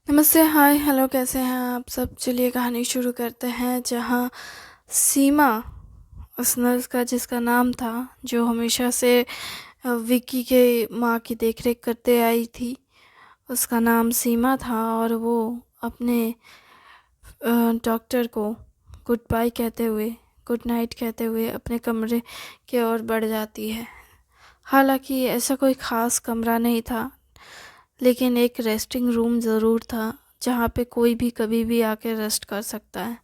नमस्ते, हाय, हेलो, कैसे हैं आप सब? चलिए कहानी शुरू करते हैं। जहाँ सीमा, उस नर्स का जिसका नाम था, जो हमेशा से विक्की के माँ की देखरेख करते आई थी, उसका नाम सीमा था। और वो अपने डॉक्टर को गुड बाय कहते हुए, गुड नाइट कहते हुए अपने कमरे की ओर बढ़ जाती है। हालांकि ऐसा कोई ख़ास कमरा नहीं था, लेकिन एक रेस्टिंग रूम ज़रूर था, जहाँ पे कोई भी कभी भी आके रेस्ट कर सकता है।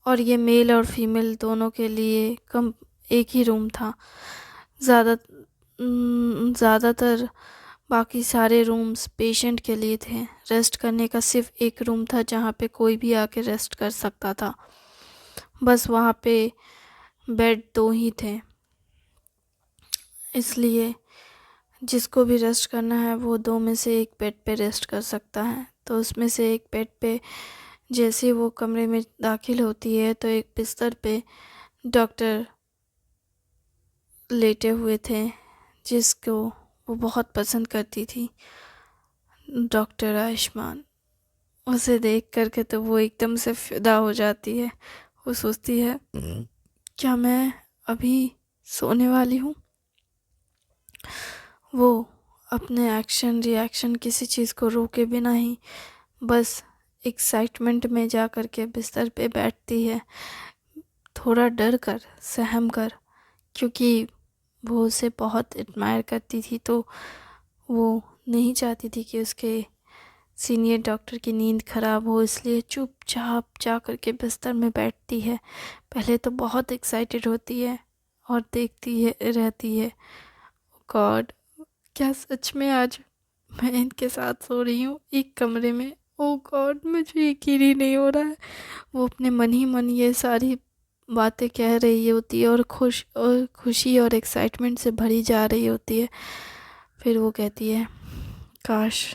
और ये मेल और फीमेल दोनों के लिए कम एक ही रूम था। ज़्यादा ज़्यादातर बाकी सारे रूम्स पेशेंट के लिए थे। रेस्ट करने का सिर्फ एक रूम था, जहाँ पे कोई भी आके रेस्ट कर सकता था। बस वहाँ पे बेड दो ही थे, इसलिए जिसको भी रेस्ट करना है वो दो में से एक बेड पे रेस्ट कर सकता है। तो उसमें से एक बेड पे जैसे ही वो कमरे में दाखिल होती है तो एक बिस्तर पे डॉक्टर लेटे हुए थे, जिसको वो बहुत पसंद करती थी, डॉक्टर आयुष्मान। उसे देख करके तो वो एकदम से फिदा हो जाती है। वो सोचती है, क्या मैं अभी सोने वाली हूँ? वो अपने एक्शन रिएक्शन किसी चीज़ को रोके बिना ही बस एक्साइटमेंट में जा कर के बिस्तर पे बैठती है, थोड़ा डर कर, सहम कर, क्योंकि वो उसे बहुत एडमायर करती थी। तो वो नहीं चाहती थी कि उसके सीनियर डॉक्टर की नींद खराब हो, इसलिए चुपचाप जा कर के बिस्तर में बैठती है। पहले तो बहुत एक्साइटेड होती है और देखती है रहती है, गॉड, क्या सच में आज मैं इनके साथ सो रही हूँ एक कमरे में? ओ गॉड, मुझे यकीन ही नहीं हो रहा है। वो अपने मन ही मन ये सारी बातें कह रही होती है और खुशी और एक्साइटमेंट से भरी जा रही होती है। फिर वो कहती है, काश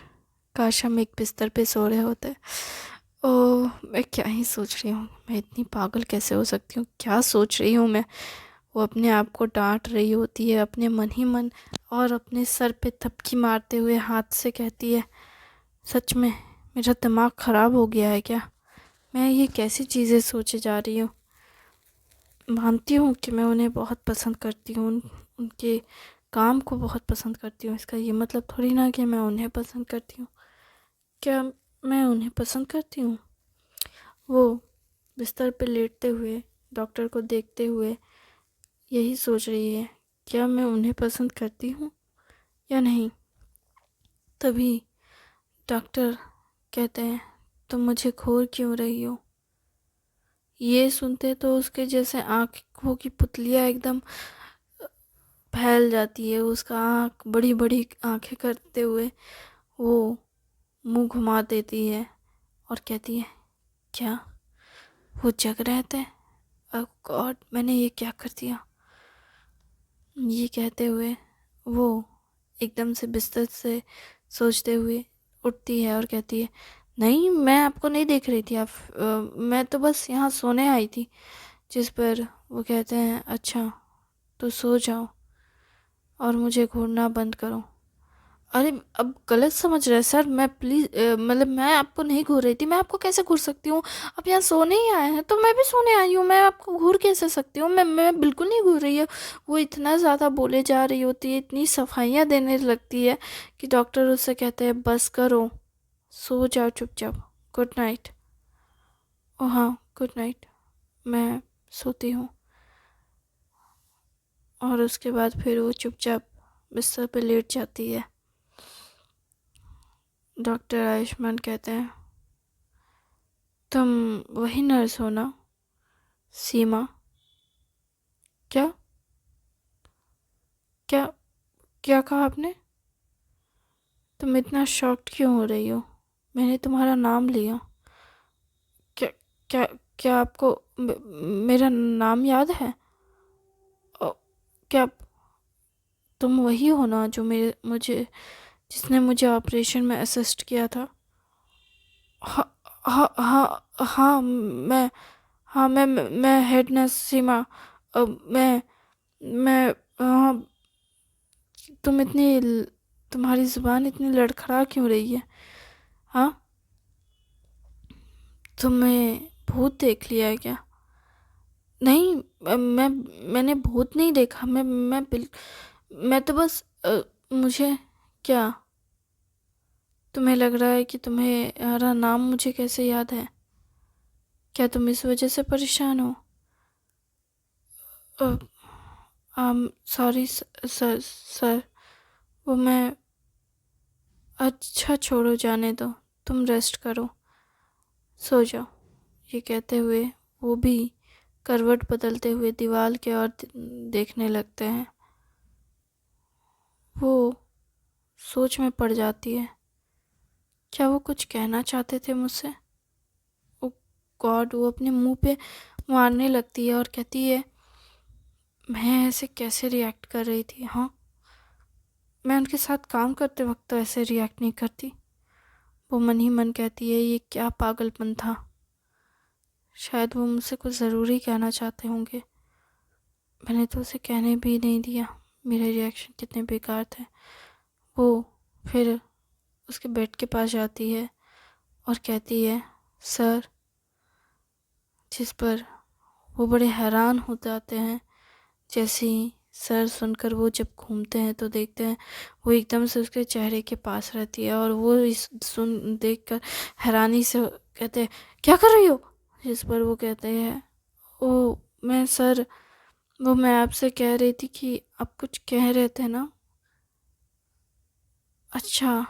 काश हम एक बिस्तर पे सो रहे होते। ओह, मैं क्या ही सोच रही हूँ, मैं इतनी पागल कैसे हो सकती हूँ, क्या सोच रही हूँ मैं? वो अपने आप को डांट रही होती है अपने मन ही मन, और अपने सर पे थपकी मारते हुए हाथ से कहती है, सच में मेरा दिमाग ख़राब हो गया है क्या? मैं ये कैसी चीज़ें सोचे जा रही हूँ। मानती हूँ कि मैं उन्हें बहुत पसंद करती हूँ, उनके काम को बहुत पसंद करती हूँ। इसका ये मतलब थोड़ी ना कि मैं उन्हें पसंद करती हूँ। क्या मैं उन्हें पसंद करती हूँ? वो बिस्तर पे लेटते हुए डॉक्टर को देखते हुए यही सोच रही है, क्या मैं उन्हें पसंद करती हूँ या नहीं? तभी डॉक्टर कहते हैं, तुम मुझे घूर क्यों रही हो? ये सुनते तो उसके जैसे आँखों की पुतलियाँ एकदम फैल जाती है। उसका आँख बड़ी बड़ी आँखें करते हुए वो मुंह घुमा देती है और कहती है, क्या वो जग रहे थे? ओह गॉड, मैंने ये क्या कर दिया? ये कहते हुए वो एकदम से बिस्तर से सोचते हुए उठती है और कहती है, नहीं, मैं आपको नहीं देख रही थी। मैं तो बस यहाँ सोने आई थी। जिस पर वो कहते हैं, अच्छा तो सो जाओ और मुझे घूरना बंद करो। अरे, अब गलत समझ रहे हैं सर, मैं प्लीज़, मतलब मैं आपको नहीं घूर रही थी। मैं आपको कैसे घूर सकती हूँ? आप यहाँ सोने ही आए हैं तो मैं भी सोने आई हूँ। मैं आपको घूर कैसे सकती हूँ? मैं बिल्कुल नहीं घूर रही है। वो इतना ज़्यादा बोले जा रही होती है, इतनी सफाइयाँ देने लगती है कि डॉक्टर उससे कहते हैं, बस करो, सो जाओ चुपचाप, गुड नाइट। ओ हाँ, गुड नाइट, मैं सोती हूँ। और उसके बाद फिर वो चुपचाप बिस्तर पे लेट जाती है। डॉक्टर आयुष्मान कहते हैं, तुम वही नर्स हो ना, सीमा? क्या क्या क्या कहा आपने? तुम इतना शॉक्ड क्यों हो रही हो? मैंने तुम्हारा नाम लिया। क्या क्या क्या आपको मेरा नाम याद है? ओ, क्या तुम वही हो ना जो मेरे मुझे जिसने मुझे ऑपरेशन में असिस्ट किया था? हाँ हाँ हाँ हाँ, मैं हेड नर्स सीमा। मैं मैं हाँ। तुम्हारी ज़ुबान इतनी लड़खड़ा क्यों रही है? हाँ, तुम्हें भूत देख लिया है क्या? नहीं, मैंने भूत नहीं देखा। मैं तो बस मुझे क्या? तुम्हें लग रहा है कि तुम्हारा नाम मुझे कैसे याद है? क्या तुम इस वजह से परेशान हो? सॉरी सर सर, वो मैं अच्छा छोड़ो, जाने दो। तुम रेस्ट करो, सो जाओ। ये कहते हुए वो भी करवट बदलते हुए दीवार की ओर देखने लगते हैं। वो सोच में पड़ जाती है, क्या वो कुछ कहना चाहते थे मुझसे? ओ गॉड, वो अपने मुंह पे मारने लगती है और कहती है, मैं ऐसे कैसे रिएक्ट कर रही थी? हाँ, मैं उनके साथ काम करते वक्त तो ऐसे रिएक्ट नहीं करती। वो मन ही मन कहती है, ये क्या पागलपन था। शायद वो मुझसे कुछ ज़रूरी कहना चाहते होंगे, मैंने तो उसे कहने भी नहीं दिया। मेरे रिएक्शन कितने बेकार थे। वो फिर उसके बेड के पास जाती है और कहती है, सर। जिस पर वो बड़े हैरान हो जाते हैं। जैसे ही सर सुनकर वो जब घूमते हैं तो देखते हैं वो एकदम से उसके चेहरे के पास रहती है और वो इस सुन देखकर हैरानी से कहते हैं, क्या कर रही हो? जिस पर वो कहते हैं, ओ मैं सर, वो मैं आपसे कह रही थी कि आप कुछ कह रहे थे ना? अच्छा,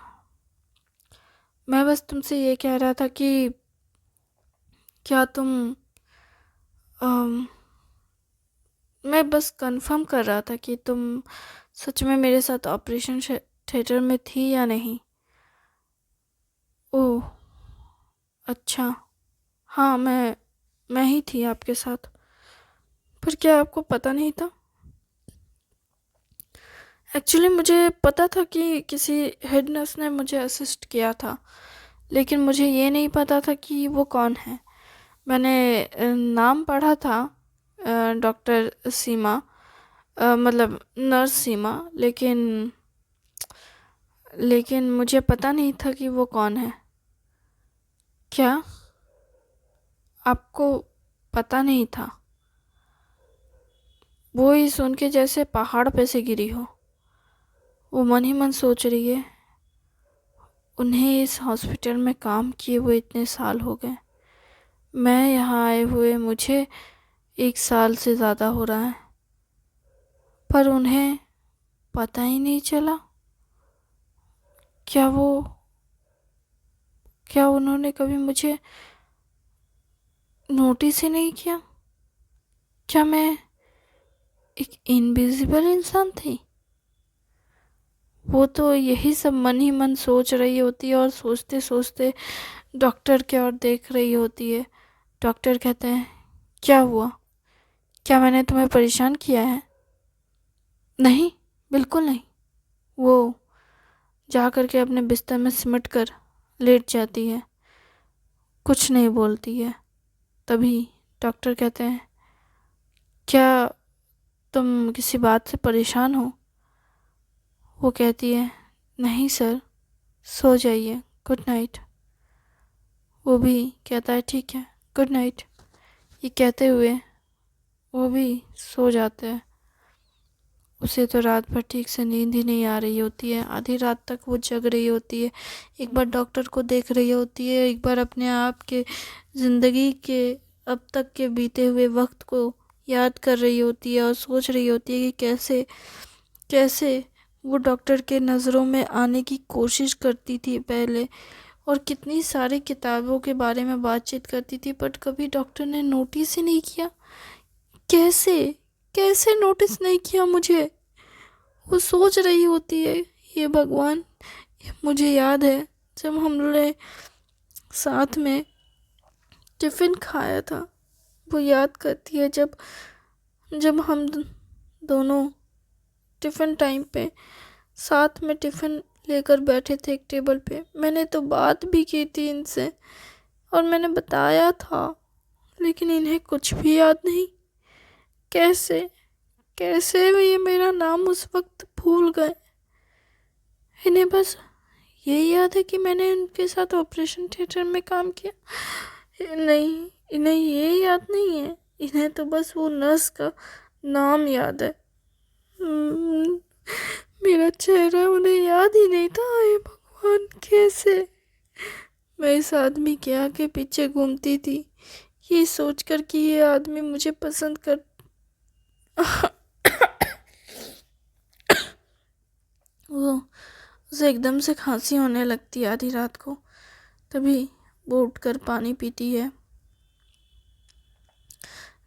मैं बस तुमसे ये कह रहा था कि क्या तुम अम, मैं बस कंफर्म कर रहा था कि तुम सच में मेरे साथ ऑपरेशन थिएटर में थी या नहीं। ओह अच्छा, हाँ मैं ही थी आपके साथ। पर क्या आपको पता नहीं था? एक्चुअली मुझे पता था कि किसी हेड नर्स ने मुझे असिस्ट किया था, लेकिन मुझे ये नहीं पता था कि वो कौन है। मैंने नाम पढ़ा था, डॉक्टर सीमा, मतलब नर्स सीमा, लेकिन मुझे पता नहीं था कि वो कौन है। क्या आपको पता नहीं था? वो ही सुन के जैसे पहाड़ पे से गिरी हो। वो मन ही मन सोच रही है, उन्हें इस हॉस्पिटल में काम किए हुए इतने साल हो गए, मैं यहाँ आए हुए मुझे 1 साल से ज़्यादा हो रहा है, पर उन्हें पता ही नहीं चला। क्या वो क्या उन्होंने कभी मुझे नोटिस ही नहीं किया? क्या मैं एक इनविजिबल इंसान थी? वो तो यही सब मन ही मन सोच रही होती है और सोचते सोचते डॉक्टर की ओर देख रही होती है। डॉक्टर कहते हैं, क्या हुआ? क्या मैंने तुम्हें परेशान किया है? नहीं, बिल्कुल नहीं। वो जा कर के अपने बिस्तर में सिमट कर लेट जाती है, कुछ नहीं बोलती है। तभी डॉक्टर कहते हैं, क्या तुम किसी बात से परेशान हो? वो कहती है, नहीं सर, सो जाइए, गुड नाइट। वो भी कहता है, ठीक है, गुड नाइट। ये कहते हुए वो भी सो जाते हैं। उसे तो रात भर ठीक से नींद ही नहीं आ रही होती है। आधी रात तक वो जग रही होती है, एक बार डॉक्टर को देख रही होती है, एक बार अपने आप के ज़िंदगी के अब तक के बीते हुए वक्त को याद कर रही होती है और सोच रही होती है कि कैसे कैसे वो डॉक्टर के नज़रों में आने की कोशिश करती थी पहले, और कितनी सारी किताबों के बारे में बातचीत करती थी, बट कभी डॉक्टर ने नोटिस ही नहीं किया। कैसे कैसे नोटिस नहीं किया मुझे? वो सोच रही होती है, ये भगवान, मुझे याद है जब हमने साथ में टिफ़िन खाया था। वो याद करती है जब जब हम दोनों टिफ़िन टाइम पे साथ में टिफ़िन लेकर बैठे थे एक टेबल पे। मैंने तो बात भी की थी इनसे और मैंने बताया था, लेकिन इन्हें कुछ भी याद नहीं। कैसे कैसे वे ये मेरा नाम उस वक्त भूल गए? इन्हें बस यही याद है कि मैंने उनके साथ ऑपरेशन थिएटर में काम किया। नहीं, इन्हें ये याद नहीं है, इन्हें तो बस वो नर्स का नाम याद है। हम्म, मेरा चेहरा उन्हें याद ही नहीं था। हे भगवान, कैसे? मैं इस आदमी के आगे पीछे घूमती थी, ये सोचकर कि ये आदमी मुझे पसंद कर वो उसे एकदम से खांसी होने लगती है आधी रात को। तभी वो उठकर पानी पीती है,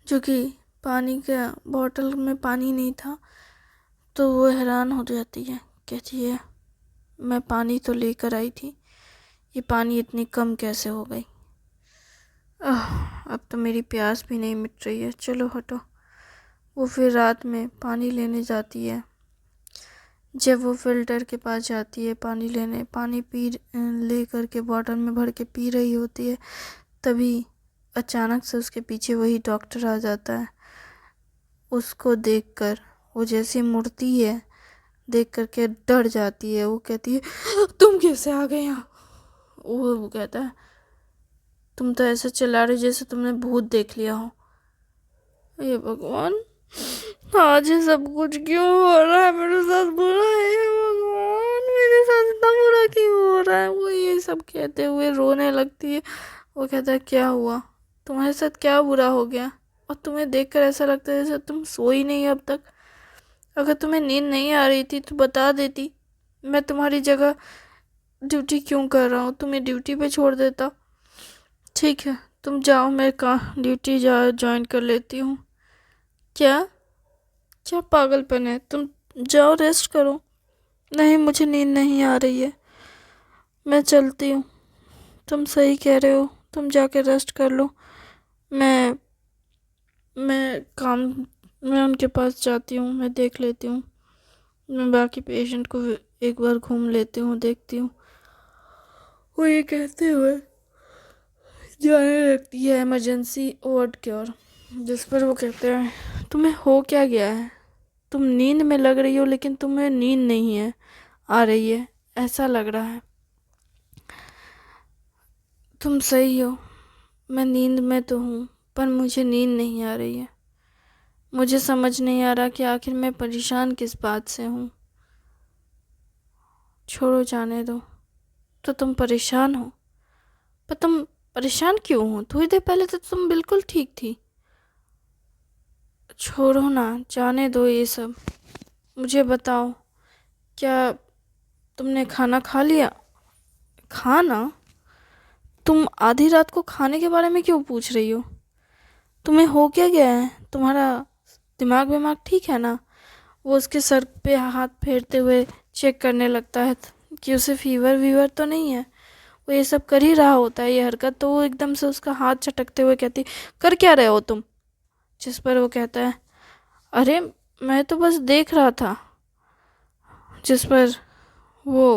जो कि पानी का बॉटल में पानी नहीं था। तो वो हैरान हो जाती है, कहती है मैं पानी तो लेकर आई थी, ये पानी इतनी कम कैसे हो गई? अब तो मेरी प्यास भी नहीं मिट रही है, चलो हटो। वो फिर रात में पानी लेने जाती है। जब वो फिल्टर के पास जाती है पानी लेने, पानी पी ले करके बॉटल में भर के पी रही होती है, तभी अचानक से उसके पीछे वही डॉक्टर आ जाता है। उसको देखकर वो जैसी मुड़ती है, देख करके डर जाती है। वो कहती है तुम कैसे आ गए यहाँ? वो कहता है तुम तो ऐसे चिल्ला रहे जैसे तुमने भूत देख लिया हो। ये भगवान, आज ये सब कुछ क्यों हो रहा है मेरे साथ? बुरा है भगवान, मेरे साथ इतना बुरा क्यों हो रहा है? वो ये सब कहते हुए रोने लगती है। वो कहता है क्या हुआ, तुम्हारे साथ क्या बुरा हो गया? और तुम्हें देखकर ऐसा लगता है जैसे तुम सोई नहीं अब तक। अगर तुम्हें नींद नहीं आ रही थी तो बता देती, मैं तुम्हारी जगह ड्यूटी क्यों कर रहा हूँ, तुम्हें ड्यूटी पे छोड़ देता। ठीक है तुम जाओ, मैं ड्यूटी ज्वाइन कर लेती हूँ। क्या क्या पागलपन है, तुम जाओ रेस्ट करो। नहीं, मुझे नींद नहीं आ रही है, मैं चलती हूँ। तुम सही कह रहे हो, तुम जाके रेस्ट कर लो। मैं मैं काम मैं उनके पास जाती हूँ, मैं देख लेती हूँ। मैं बाकी पेशेंट को एक बार घूम लेती हूँ, देखती हूँ। वो ये कहते हुए जाने लगती है इमरजेंसी वार्ड की ओर, जिस पर वो कहते हैं तुम्हें हो क्या गया है? तुम नींद में लग रही हो लेकिन तुम्हें नींद नहीं है आ रही है, ऐसा लग रहा है। तुम सही हो, मैं नींद में तो हूँ, पर मुझे नींद नहीं आ रही है। मुझे समझ नहीं आ रहा कि आखिर मैं परेशान किस बात से हूँ। छोड़ो, जाने दो। तो तुम परेशान हो, पर तुम परेशान क्यों हो? थोड़ी देर पहले तो तुम बिल्कुल ठीक थी। छोड़ो ना, जाने दो ये सब। मुझे बताओ, क्या तुमने खाना खा लिया? खाना? तुम आधी रात को खाने के बारे में क्यों पूछ रही हो? तुम्हें हो क्या गया है? तुम्हारा दिमाग विमाग ठीक है ना? वो उसके सर पे हाथ फेरते हुए चेक करने लगता है कि उसे फीवर वीवर तो नहीं है। वो ये सब कर ही रहा होता है ये हरकत, तो वो एकदम से उसका हाथ झटकते हुए कहती कर क्या रहे हो तुम? जिस पर वो कहता है अरे मैं तो बस देख रहा था। जिस पर वो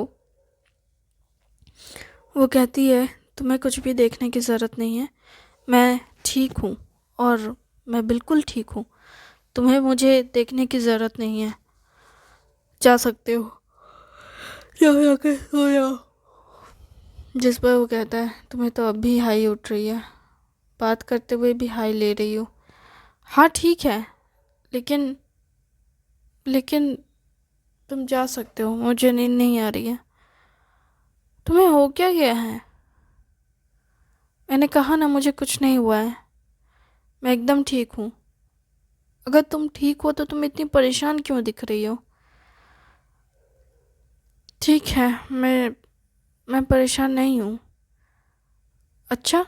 वो कहती है तुम्हें कुछ भी देखने की ज़रूरत नहीं है, मैं ठीक हूँ, और मैं बिल्कुल ठीक हूँ। तुम्हें मुझे देखने की ज़रूरत नहीं है, जा सकते हो, जाओ जाके सो जाओ। जिस पर वो कहता है तुम्हें तो अब भी हाई उठ रही है, बात करते हुए भी हाई ले रही हो। हाँ ठीक है, लेकिन लेकिन तुम जा सकते हो, मुझे नींद नहीं आ रही है। तुम्हें हो क्या गया है? मैंने कहा ना मुझे कुछ नहीं हुआ है, मैं एकदम ठीक हूँ। अगर तुम ठीक हो तो तुम इतनी परेशान क्यों दिख रही हो? ठीक है, मैं परेशान नहीं हूँ। अच्छा,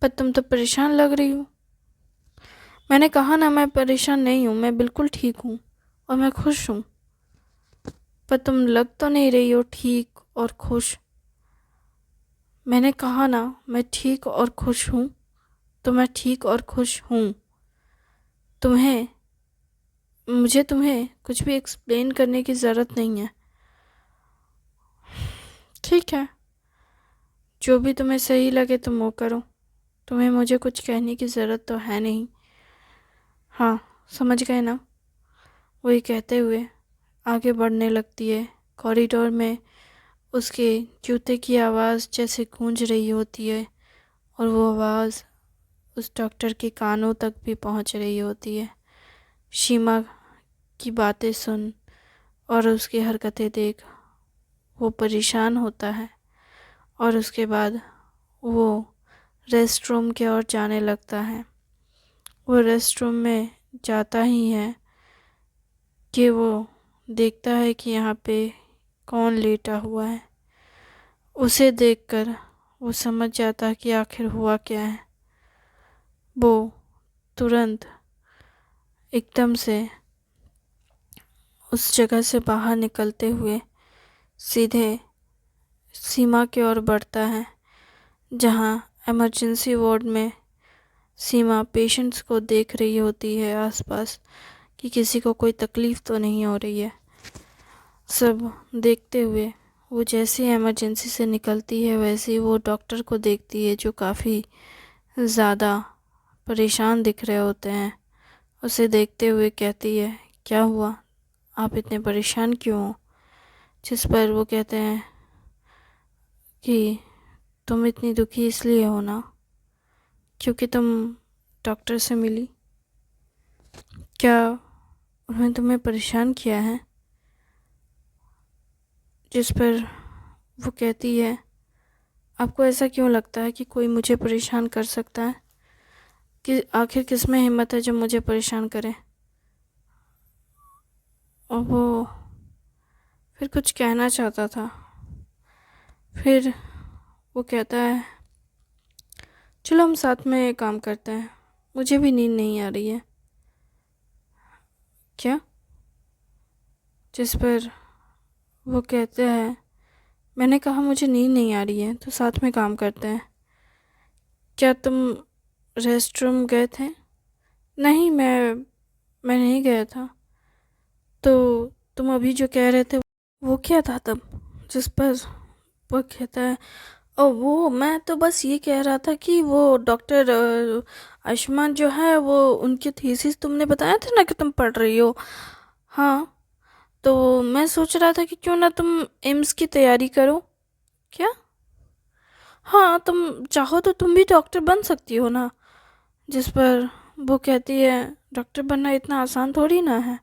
पर तुम तो परेशान लग रही हो। मैंने कहा ना मैं परेशान नहीं हूँ, मैं बिल्कुल ठीक हूँ और मैं खुश हूँ। पर तुम लग तो नहीं रही हो ठीक और खुश। मैंने कहा ना मैं ठीक और खुश हूँ, तो मैं ठीक और खुश हूँ। तुम्हें मुझे तुम्हें कुछ भी एक्सप्लेन करने की ज़रूरत नहीं है। ठीक है, जो भी तुम्हें सही लगे तुम वो करो, तुम्हें मुझे कुछ कहने की ज़रूरत तो है नहीं। हाँ, समझ गए ना? वही कहते हुए आगे बढ़ने लगती है। कॉरिडोर में उसके जूते की आवाज़ जैसे गूंज रही होती है, और वो आवाज़ उस डॉक्टर के कानों तक भी पहुंच रही होती है। सीमा की बातें सुन और उसकी हरकतें देख वो परेशान होता है और उसके बाद वो रेस्ट रूम की ओर जाने लगता है। वो रेस्ट रूम में जाता ही है कि वो देखता है कि यहाँ पे कौन लेटा हुआ है। उसे देखकर वो समझ जाता है कि आखिर हुआ क्या है। वो तुरंत एकदम से उस जगह से बाहर निकलते हुए सीधे सीमा की ओर बढ़ता है, जहाँ इमरजेंसी वार्ड में सीमा पेशेंट्स को देख रही होती है आसपास कि किसी को कोई तकलीफ़ तो नहीं हो रही है। सब देखते हुए वो जैसे ही इमरजेंसी से निकलती है वैसे ही वो डॉक्टर को देखती है, जो काफ़ी ज़्यादा परेशान दिख रहे होते हैं। उसे देखते हुए कहती है, क्या हुआ, आप इतने परेशान क्यों हो? जिस पर वो कहते हैं कि तुम इतनी दुखी इसलिए हो ना क्योंकि तुम डॉक्टर से मिली। क्या उन्होंने तुम्हें परेशान किया है? जिस पर वो कहती है, आपको ऐसा क्यों लगता है कि कोई मुझे परेशान कर सकता है? कि आखिर किस में हिम्मत है जो मुझे परेशान करे? और वो फिर कुछ कहना चाहता था। फिर वो कहता है, चलो हम साथ में काम करते हैं, मुझे भी नींद नहीं आ रही है। क्या? जिस पर वो कहते हैं, मैंने कहा मुझे नींद नहीं आ रही है तो साथ में काम करते हैं। क्या तुम रेस्ट रूम गए थे? नहीं, मैं नहीं गया था। तो तुम अभी जो कह रहे थे वो क्या था तब? जिस पर वो कहता है, ओ वो मैं तो बस ये कह रहा था कि वो डॉक्टर आयुष्मान जो है वो उनकी थीसिस तुमने बताया था ना कि तुम पढ़ रही हो। हाँ, तो मैं सोच रहा था कि क्यों ना तुम एम्स की तैयारी करो। क्या? हाँ, तुम चाहो तो तुम भी डॉक्टर बन सकती हो ना। जिस पर वो कहती है, डॉक्टर बनना इतना आसान थोड़ी ना है।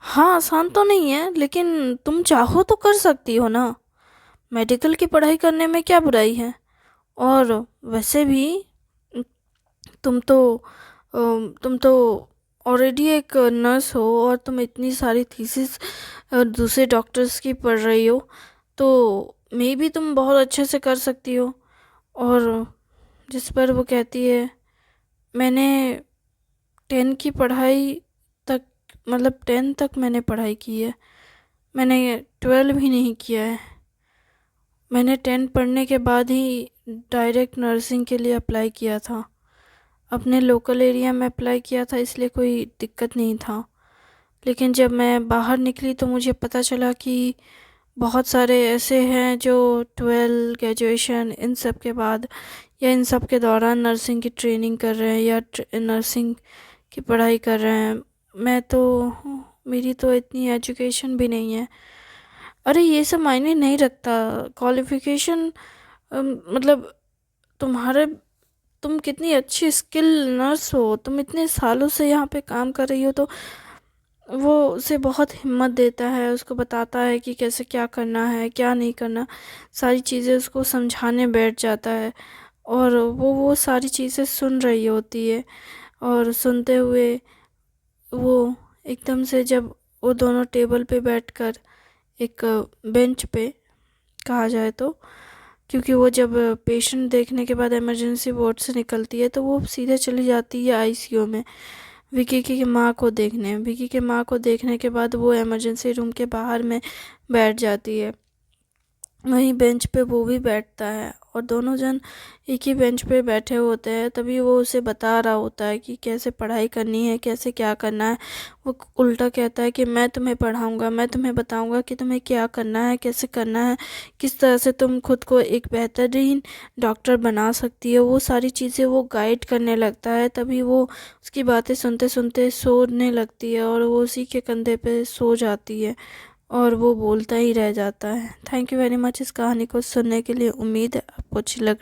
हाँ, आसान तो नहीं है लेकिन तुम चाहो तो कर सकती हो ना। मेडिकल की पढ़ाई करने में क्या बुराई है? और वैसे भी तुम तो तुम तो ऑलरेडी एक नर्स हो और तुम इतनी सारी थीसिस दूसरे डॉक्टर्स की पढ़ रही हो, तो मे भी तुम बहुत अच्छे से कर सकती हो। और जिस पर वो कहती है, मैंने 10 की पढ़ाई तक, मतलब 10 तक मैंने पढ़ाई की है, मैंने 12 भी नहीं किया है। मैंने 10 पढ़ने के बाद ही डायरेक्ट नर्सिंग के लिए अप्लाई किया था। अपने लोकल एरिया में अप्लाई किया था, इसलिए कोई दिक्कत नहीं था। लेकिन जब मैं बाहर निकली तो मुझे पता चला कि बहुत सारे ऐसे हैं जो 12 ग्रेजुएशन इन सब के बाद या इन सब के दौरान नर्सिंग की ट्रेनिंग कर रहे हैं या नर्सिंग की पढ़ाई कर रहे हैं। मैं तो, मेरी तो इतनी एजुकेशन भी नहीं है। अरे ये सब मायने नहीं रखता, क्वालिफिकेशन मतलब तुम्हारे, तुम कितनी अच्छी स्किल नर्स हो, तुम इतने सालों से यहाँ पे काम कर रही हो, तो वो उसे बहुत हिम्मत देता है, उसको बताता है कि कैसे क्या करना है क्या नहीं करना, सारी चीज़ें उसको समझाने बैठ जाता है। और वो सारी चीज़ें सुन रही होती है। और सुनते हुए वो एकदम से, जब वो दोनों टेबल पे बैठकर एक बेंच पे कहा जाए तो, क्योंकि वो जब पेशेंट देखने के बाद इमरजेंसी वार्ड से निकलती है तो वो सीधे चली जाती है आईसीयू में विकी की माँ को देखने। विकी की माँ को देखने के बाद वो इमरजेंसी रूम के बाहर में बैठ जाती है, वहीं बेंच पे वो भी बैठता है और दोनों जन एक ही बेंच पे बैठे होते हैं। तभी वो उसे बता रहा होता है कि कैसे पढ़ाई करनी है, कैसे क्या करना है। वो उल्टा कहता है कि मैं तुम्हें पढ़ाऊंगा, मैं तुम्हें बताऊंगा कि तुम्हें क्या करना है, कैसे करना है, किस तरह से तुम खुद को एक बेहतरीन डॉक्टर बना सकती हो। वो सारी चीज़ें वो गाइड करने लगता है। तभी वो उसकी बातें सुनते सुनते सोने लगती है और वो उसी के कंधे पे सो जाती है और वो बोलता ही रह जाता है। थैंक यू वेरी मच इस कहानी को सुनने के लिए। उम्मीद है आपको अच्छी लग